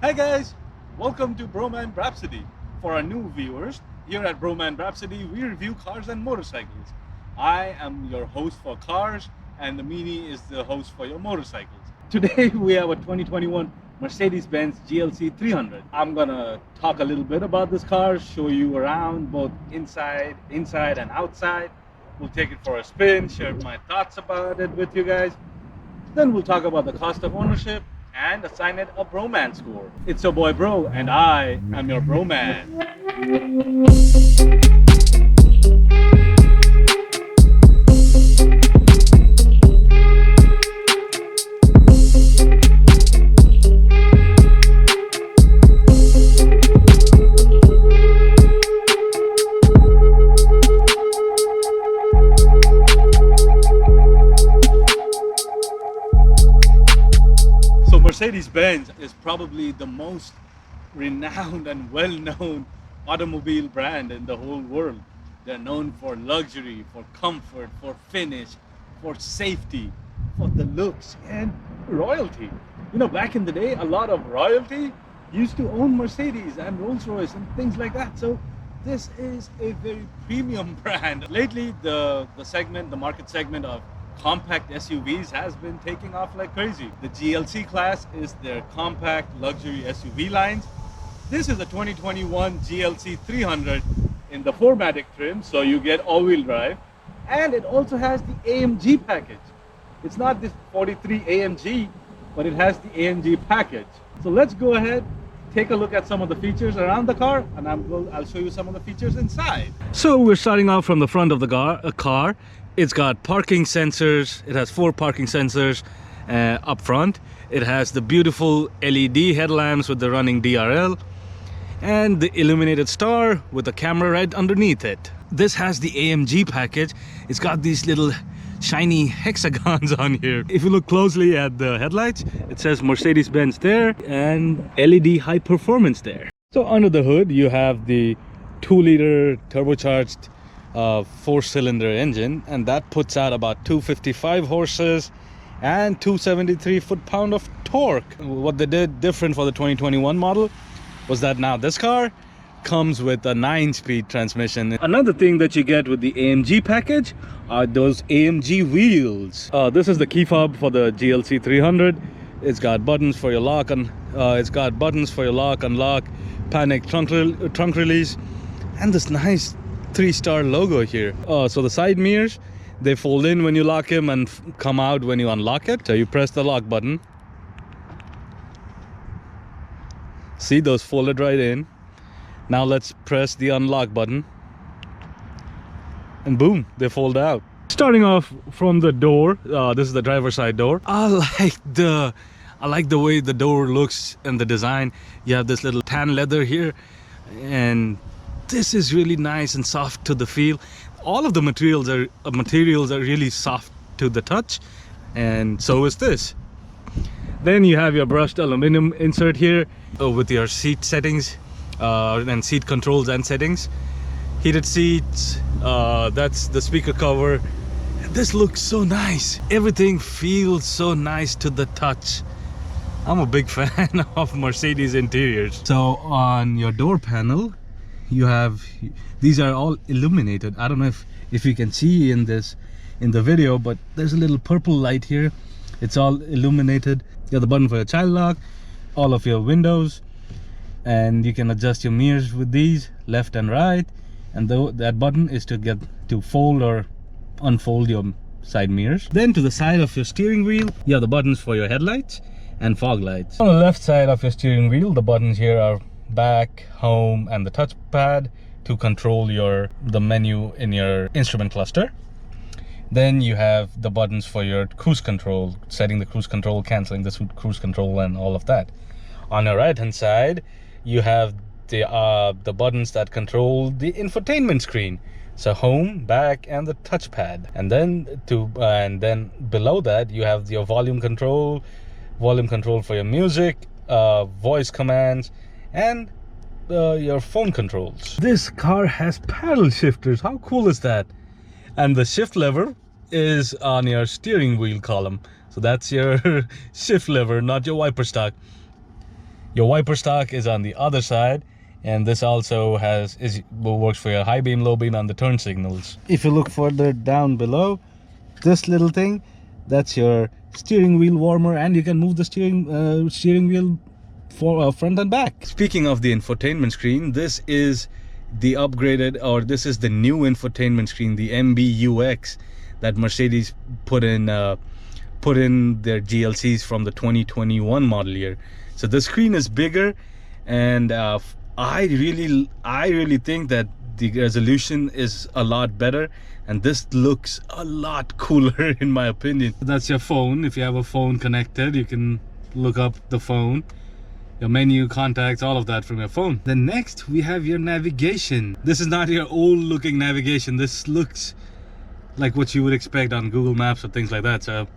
Hi guys, welcome to Bhroman Braapsody. For our new viewers, here at Bhroman Braapsody, we review cars and motorcycles. I am your host for cars and the Meanie is the host for your motorcycles. Today we have a 2021 Mercedes Benz GLC 300. I'm gonna talk a little bit about this car, show you around both inside and outside. We'll take it for a spin, share my thoughts about it with you guys. Then we'll talk about the cost of ownership and assign it a Bhromance score. It's your boy Bro, and I am your Bhroman. Mercedes-Benz is probably the most renowned and well-known automobile brand in the whole world. They're known for luxury, for comfort, for finish, for safety, for the looks and royalty. You know, back in the day, a lot of royalty used to own Mercedes and Rolls-Royce and things like that. So this is a very premium brand. Lately, the market segment of compact SUVs has been taking off like crazy. The GLC class is their compact luxury SUV lines. This is a 2021 GLC 300 in the 4MATIC trim, so you get all-wheel drive, and it also has the AMG package. It's not this 43 AMG, but it has the AMG package. So let's go ahead, take a look at some of the features around the car, and I'll show you some of the features inside. So we're starting out from the front of the car. It's got parking sensors. It has 4 parking sensors up front. It has the beautiful LED headlamps with the running DRL and the illuminated star with the camera right underneath it. This has the AMG package. It's got these little shiny hexagons on here. If you look closely at the headlights, it says Mercedes-Benz there and LED high performance there. So under the hood, you have the 2-liter turbocharged 4-cylinder engine, and that puts out about 255 horses and 273 foot-pound of torque. What they did different for the 2021 model was that now this car comes with a 9-speed transmission. Another thing that you get with the AMG package are those AMG wheels. This is the key fob for the GLC 300. It's got buttons for your lock and unlock, panic trunk release, and this nice 3-star logo here. So the side mirrors, they fold in when you lock them and come out when you unlock it. So you press the lock button. See, those folded right in. Now let's press the unlock button. And boom, they fold out. Starting off from the door, this is the driver's side door. I like the way the door looks and the design. You have this little tan leather here, and this is really nice and soft to the feel. All of the materials are really soft to the touch, and so is this. Then you have your brushed aluminum insert here with your seat settings and seat controls and settings. Heated seats, that's the speaker cover. This looks so nice. Everything feels so nice to the touch. I'm a big fan of Mercedes interiors. So on your door panel, you have, these are all illuminated. I don't know if you can see in the video, but there's a little purple light here. It's all illuminated. You have the button for your child lock, all of your windows, and you can adjust your mirrors with these left and right. And that button is to get to fold or unfold your side mirrors. Then to the side of your steering wheel, you have the buttons for your headlights and fog lights. On the left side of your steering wheel, the buttons here are back, home, and the touchpad to control the menu in your instrument cluster. Then you have the buttons for your cruise control, setting the cruise control, canceling the cruise control, and all of that. On your right hand side, you have the buttons that control the infotainment screen, so home, back, and the touchpad. And then below that you have your volume control for your music, voice commands, and your phone controls. This car has paddle shifters. How cool is that? And the shift lever is on your steering wheel column, so that's your shift lever, not your wiper stock. Your wiper stock is on the other side, and this also works for your high beam, low beam, and the turn signals. If you look further down below, this little thing, that's your steering wheel warmer, and you can move the steering wheel for front and back. Speaking of the infotainment screen, this is the upgraded, or this is the new infotainment screen, the MBUX, that Mercedes put in their GLCs from the 2021 model year. So the screen is bigger, and I really think that the resolution is a lot better, and this looks a lot cooler in my opinion. That's your phone. If you have a phone connected, you can look up the phone, your menu, contacts, all of that from your phone. Then next we have your navigation. This is not your old looking navigation. This looks like what you would expect on Google Maps or things like that. So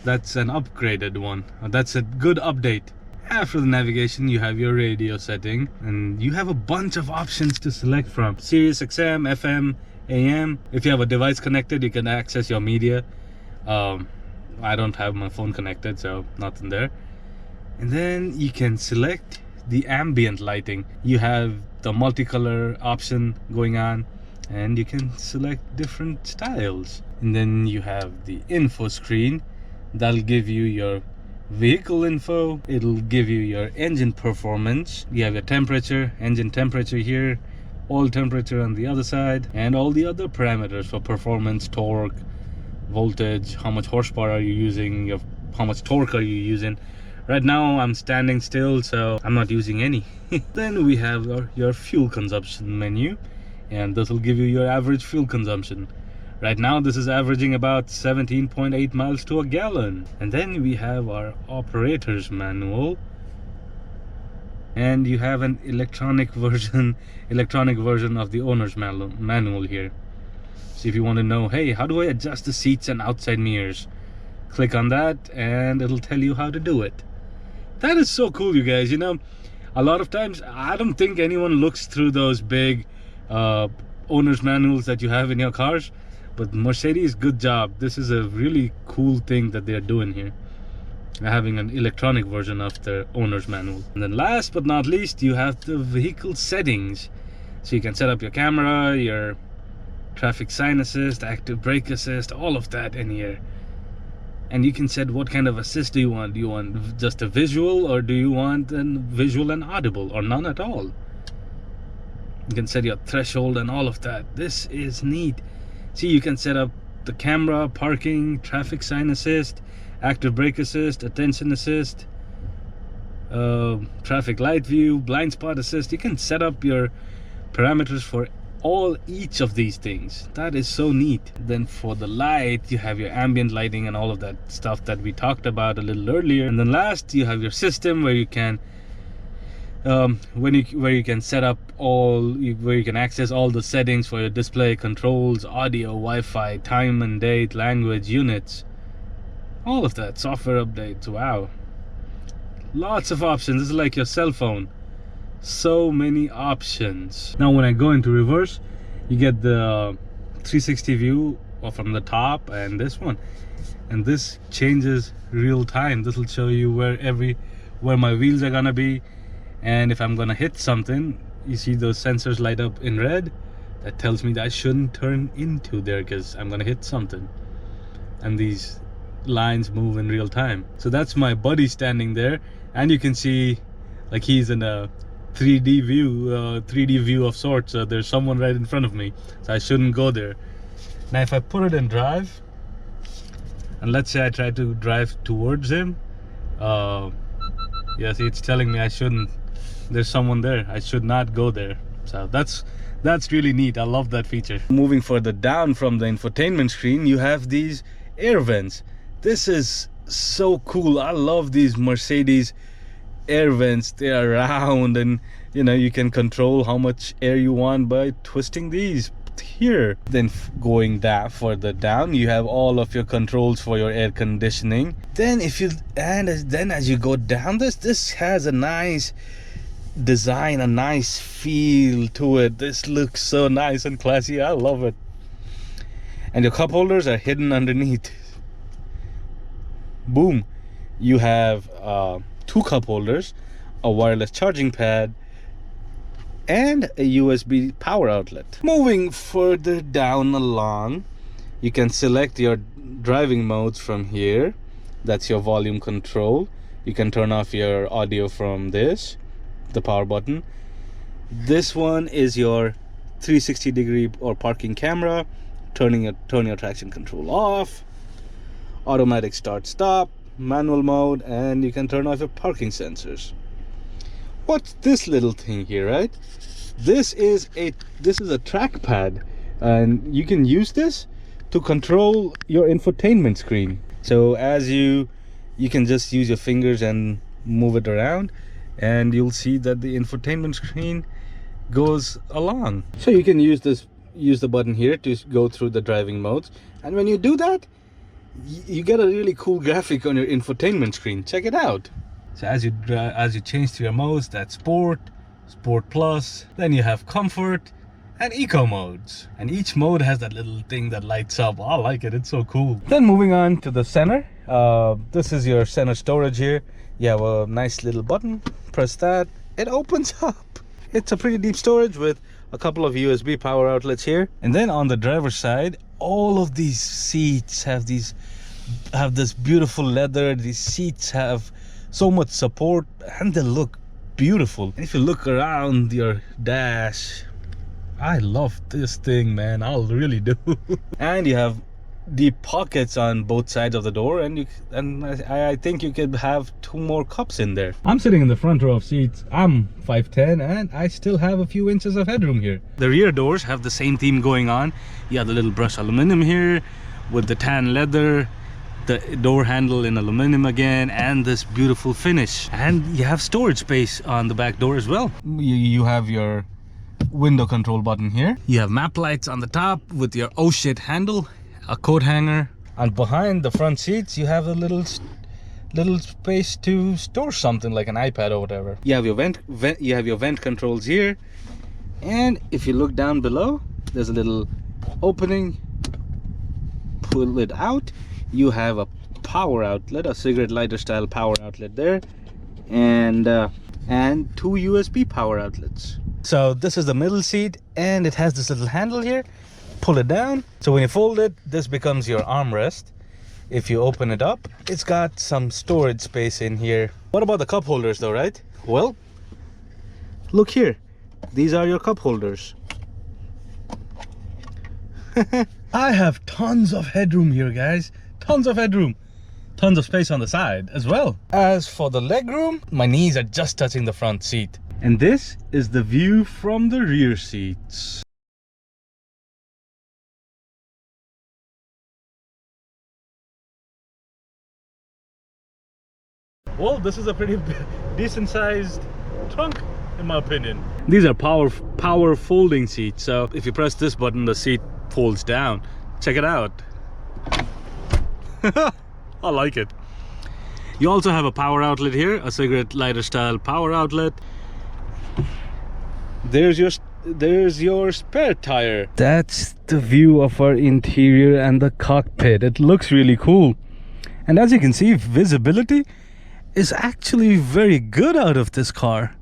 that's an upgraded one. That's a good update. After the navigation, you have your radio setting, and you have a bunch of options to select from. Sirius XM, FM, AM. If you have a device connected, you can access your media. I don't have my phone connected, so nothing there. And then you can select the ambient lighting. You have the multicolor option going on, and you can select different styles. And then you have the info screen. That'll give you your vehicle info. It'll give you your engine performance. You have your temperature, engine temperature here, oil temperature on the other side, and all the other parameters for performance, torque, voltage, how much horsepower are you using, how much torque are you using. Right now I'm standing still, so I'm not using any. Then we have your fuel consumption menu, and this will give you your average fuel consumption. Right now this is averaging about 17.8 miles to a gallon. And then we have our operator's manual, and you have an electronic version of the owner's manual here. So if you want to know, hey, how do I adjust the seats and outside mirrors, click on that and it'll tell you how to do it. That is so cool, you guys. You know, a lot of times I don't think anyone looks through those big owner's manuals that you have in your cars. But Mercedes, good job. This is a really cool thing that they're doing here, having an electronic version of the owner's manual. And then last but not least, you have the vehicle settings. So you can set up your camera, your traffic sign assist, active brake assist, all of that in here. And you can set what kind of assist do you want. Do you want just a visual, or do you want a visual and audible, or none at all? You can set your threshold and all of that. This is neat. See, you can set up the camera, parking, traffic sign assist, active brake assist, attention assist, traffic light view, blind spot assist. You can set up your parameters for each of these things. That is so neat. Then for the light, you have your ambient lighting and all of that stuff that we talked about a little earlier. And then last, you have your system, where you can where you can set up where you can access all the settings for your display, controls, audio, Wi-Fi, time and date, language, units, all of that, software updates. Wow, lots of options. This is like your cell phone. So many options. Now when I go into reverse, you get the 360 view from the top, and this one, and this changes real time. This will show you where my wheels are gonna be. And if I'm gonna hit something, you see those sensors light up in red. That tells me that I shouldn't turn into there because I'm gonna hit something. And these lines move in real time. So that's my buddy standing there, and you can see like he's in a 3D view of sorts. So there's someone right in front of me, so I shouldn't go there. Now if I put it in drive, and let's say I try to drive towards him, yeah, see, it's telling me I shouldn't. There's someone there, I should not go there. So that's really neat. I love that feature. Moving further down from the infotainment screen, you have these air vents. This is so cool. I love these Mercedes air vents. They are round, and you know, you can control how much air you want by twisting these here. Then going further down, you have all of your controls for your air conditioning. Then as you go down, this has a nice design, a nice feel to it. This looks so nice and classy. I love it. And your cup holders are hidden underneath. Boom. You have 2 cup holders a wireless charging pad, and a USB power outlet. Moving further down along, you can select your driving modes from here. That's your volume control. You can turn off your audio from this, the power button. This one is your 360-degree or parking camera. Turn your traction control off. Automatic start stop, manual mode, and you can turn off your parking sensors. What's this little thing here, right? This is a trackpad, and you can use this to control your infotainment screen. So as you can just use your fingers and move it around, and you'll see that the infotainment screen goes along. So you can use the button here to go through the driving modes, and when you do that, you get a really cool graphic on your infotainment screen. Check it out. So as you change to your modes, that's sport plus, then you have comfort and eco modes, and each mode has that little thing that lights up. I like it, it's so cool. Then moving on to the center, this is your center storage here. You have a nice little button, press that, it opens up. It's a pretty deep storage with a couple of USB power outlets here. And then on the driver's side, all of these seats have this beautiful leather. These seats have so much support and they look beautiful. And if you look around your dash, I love this thing, man. I really do. And you have deep pockets on both sides of the door, and I think you could have 2 more cups in there. I'm sitting in the front row of seats. I'm 5'10", and I still have a few inches of headroom here. The rear doors have the same theme going on. You have the little brushed aluminum here with the tan leather, the door handle in aluminum again, and this beautiful finish. And you have storage space on the back door as well. You have your window control button here. You have map lights on the top with your oh shit handle, a coat hanger, and behind the front seats you have a little space to store something like an iPad or whatever. You have your vent controls here, and if you look down below, there's a little opening. Pull it out, you have a power outlet, a cigarette lighter style power outlet there, and 2 USB power outlets. So this is the middle seat, and it has this little handle here. Pull it down, so when you fold it, this becomes your armrest. If you open it up, it's got some storage space in here. What about the cup holders though, right? Well, look here, these are your cup holders. I have tons of headroom here, guys. Tons of headroom, tons of space on the side as well. As for the legroom, my knees are just touching the front seat. And this is the view from the rear seats. Well, this is a pretty decent sized trunk in my opinion. These are power folding seats, so if you press this button, the seat folds down. Check it out. I like it. You also have a power outlet here, a cigarette lighter style power outlet. There's your spare tire. That's the view of our interior and the cockpit. It looks really cool, and as you can see, visibility is actually very good out of this car.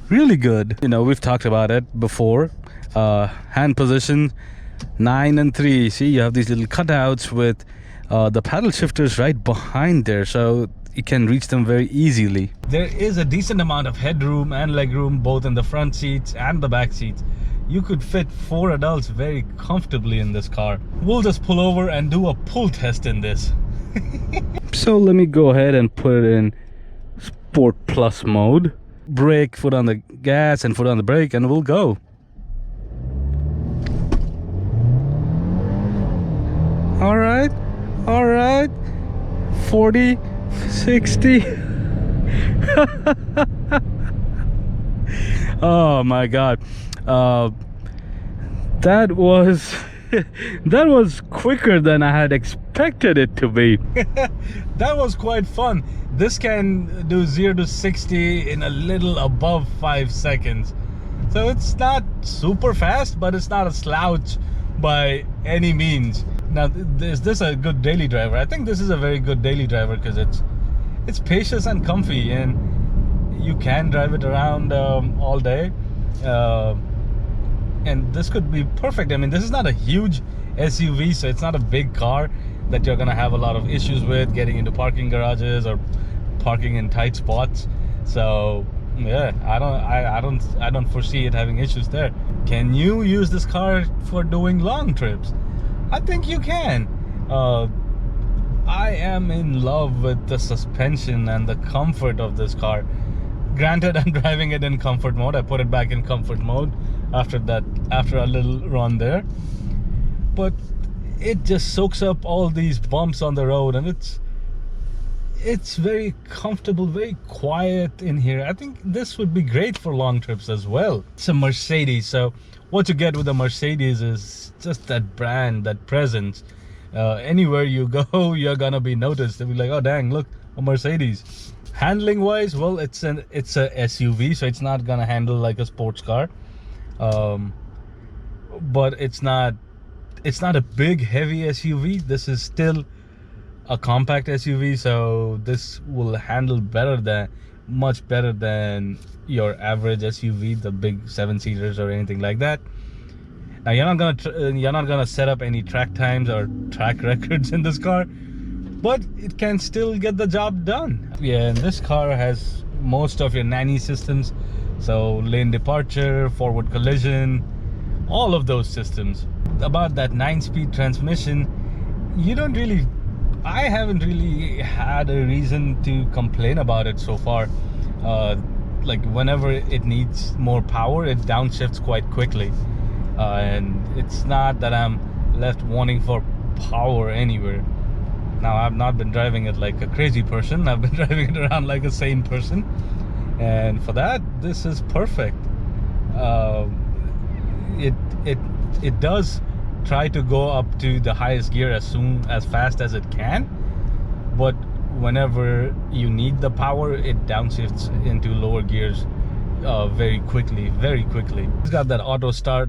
Really good. You know, we've talked about it before. Hand position 9 and 3. See, you have these little cutouts with the paddle shifters right behind there, so you can reach them very easily. There is a decent amount of headroom and legroom both in the front seats and the back seats. You could fit 4 adults very comfortably in this car. We'll just pull over and do a pull test in this. So let me go ahead and put it in Sport Plus mode. Brake, foot on the gas and foot on the brake, and we'll go. All right, 40, 60. Oh my god, that was that was quicker than I had expected it to be. That was quite fun. This can do 0 to 60 in a little above 5 seconds. So it's not super fast, but it's not a slouch by any means. Now, is this a good daily driver? I think this is a very good daily driver because it's spacious and comfy, and you can drive it around all day, and this could be perfect. I mean, this is not a huge SUV, so it's not a big car that you're gonna have a lot of issues with getting into parking garages or parking in tight spots. So yeah, I don't foresee it having issues there. Can you use this car for doing long trips? I think you can. I am in love with the suspension and the comfort of this car. Granted, I'm driving it in comfort mode. I put it back in comfort mode after a little run there, but it just soaks up all these bumps on the road, and it's very comfortable, very quiet in here. I think this would be great for long trips as well. It's a Mercedes, so what you get with a Mercedes is just that brand, that presence. Anywhere you go, you're gonna be noticed. They'll be like, oh dang, look, a Mercedes. Handling wise, well, it's a SUV, so it's not gonna handle like a sports car, but it's not a big heavy SUV. This is still a compact SUV, so this will handle much better than your average SUV, the big 7-seaters or anything like that. Now you're not gonna set up any track times or track records in this car, but it can still get the job done. Yeah, and this car has most of your nanny systems, so lane departure, forward collision, all of those systems. About that 9-speed transmission, I haven't really had a reason to complain about it so far. Like whenever it needs more power, it downshifts quite quickly, and it's not that I'm left wanting for power anywhere. Now, I've not been driving it like a crazy person. I've been driving it around like a sane person, and for that, this is perfect. It does try to go up to the highest gear as fast as it can, but whenever you need the power, it downshifts into lower gears very quickly. It's got that auto start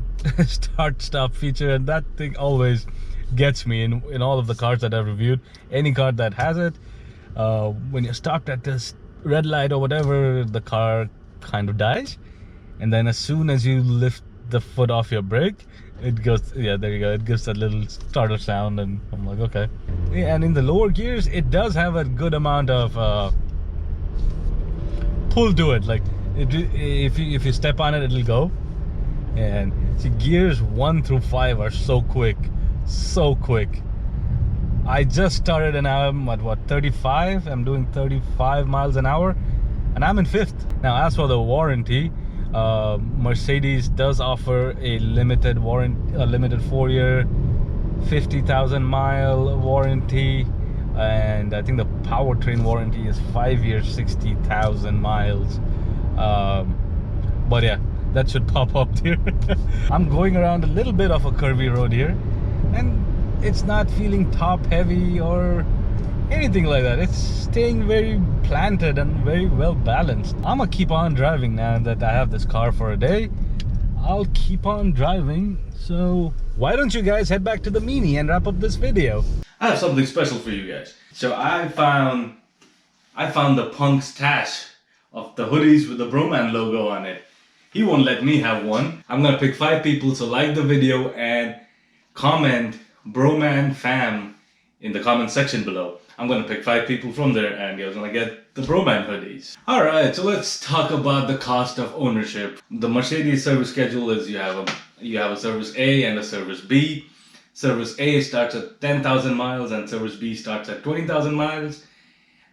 stop feature, and that thing always gets me in all of the cars that I've reviewed. Any car that has it, when you're stopped at this red light or whatever, the car kind of dies, and then as soon as you lift the foot off your brake, it goes, yeah, there you go, it gives that little starter sound, and I'm like, okay. Yeah, and in the lower gears, it does have a good amount of pull to it. Like if you step on it, it'll go. And see, gears 1 through 5 are so quick. I just started and I'm at what, 35? I'm doing 35 miles an hour, and I'm in 5th. Now, as for the warranty, Mercedes does offer a limited 4-year 50,000 mile warranty, and I think the powertrain warranty is 5 years 60,000 miles. But yeah, that should pop up here. I'm going around a little bit of a curvy road here, and it's not feeling top heavy or anything like that. It's staying very planted and very well balanced. I'm gonna keep on driving now that I have this car for a day. I'll keep on driving. So why don't you guys head back to the Mini and wrap up this video? I have something special for you guys. So I found the punk's stash of the hoodies with the Bhroman logo on it. He won't let me have one. I'm gonna pick 5 people, so like the video and comment Bhroman fam in the comment section below. I'm gonna pick 5 people from there, and you're gonna get the Bhroman hoodies. Alright, so let's talk about the cost of ownership. The Mercedes service schedule is you have a service A and a service B. Service A starts at 10,000 miles and service B starts at 20,000 miles.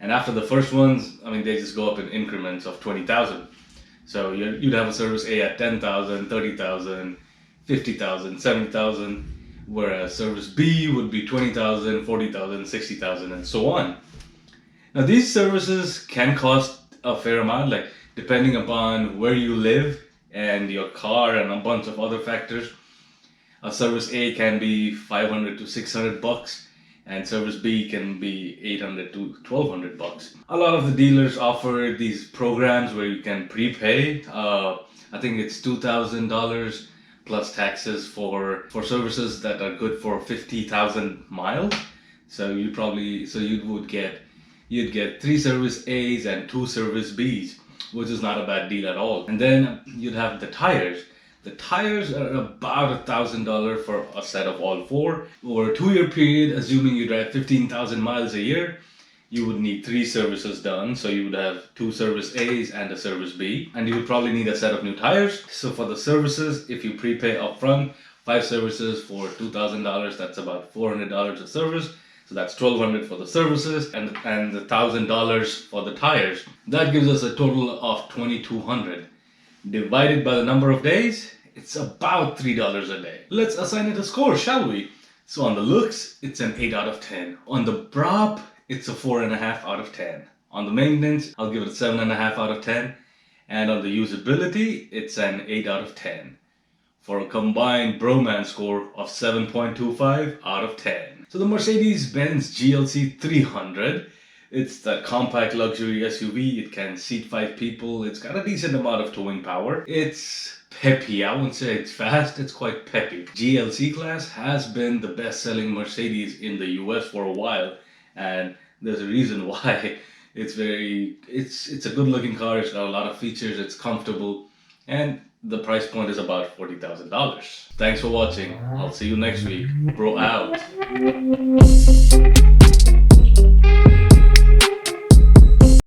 And after the first ones, I mean, they just go up in increments of 20,000. So you'd have a service A at 10,000, 30,000, 50,000, 70,000. Whereas service B would be 20,000, 40,000, 60,000, and so on. Now, these services can cost a fair amount, like depending upon where you live and your car and a bunch of other factors. A service A can be 500 to 600 bucks, and service B can be 800 to 1200 bucks. A lot of the dealers offer these programs where you can prepay. I think it's $2,000 plus taxes for services that are good for 50,000 miles. So you'd get 3 service A's and 2 service B's. which is not a bad deal at all. And then you'd have the tires. The tires are about $1,000 for a set of all four. Over a 2-year period, assuming you drive 15,000 miles a year, you would need 3 services done. So you would have 2 service A's and a service B. And you would probably need a set of new tires. So for the services, if you prepay upfront, 5 services for $2,000, that's about $400 a service. So that's $1,200 for the services and the $1,000 for the tires. That gives us a total of $2,200. Divided by the number of days, it's about $3 a day. Let's assign it a score, shall we? So on the looks, it's an 8 out of 10. On the Braap, it's a 4.5 out of 10. On the maintenance, I'll give it a 7.5 out of 10. And on the usability, it's an 8 out of 10. For a combined Bhromance score of 7.25 out of 10. So the Mercedes Benz GLC 300, it's that compact luxury SUV. It can seat 5 people. It's got a decent amount of towing power. It's peppy. I wouldn't say it's fast. It's quite peppy. GLC class has been the best-selling Mercedes in the US for a while, and there's a reason why. It's a good-looking car. It's got a lot of features. It's comfortable, and the price point is about $40,000. Thanks for watching. I'll see you next week. Bro out.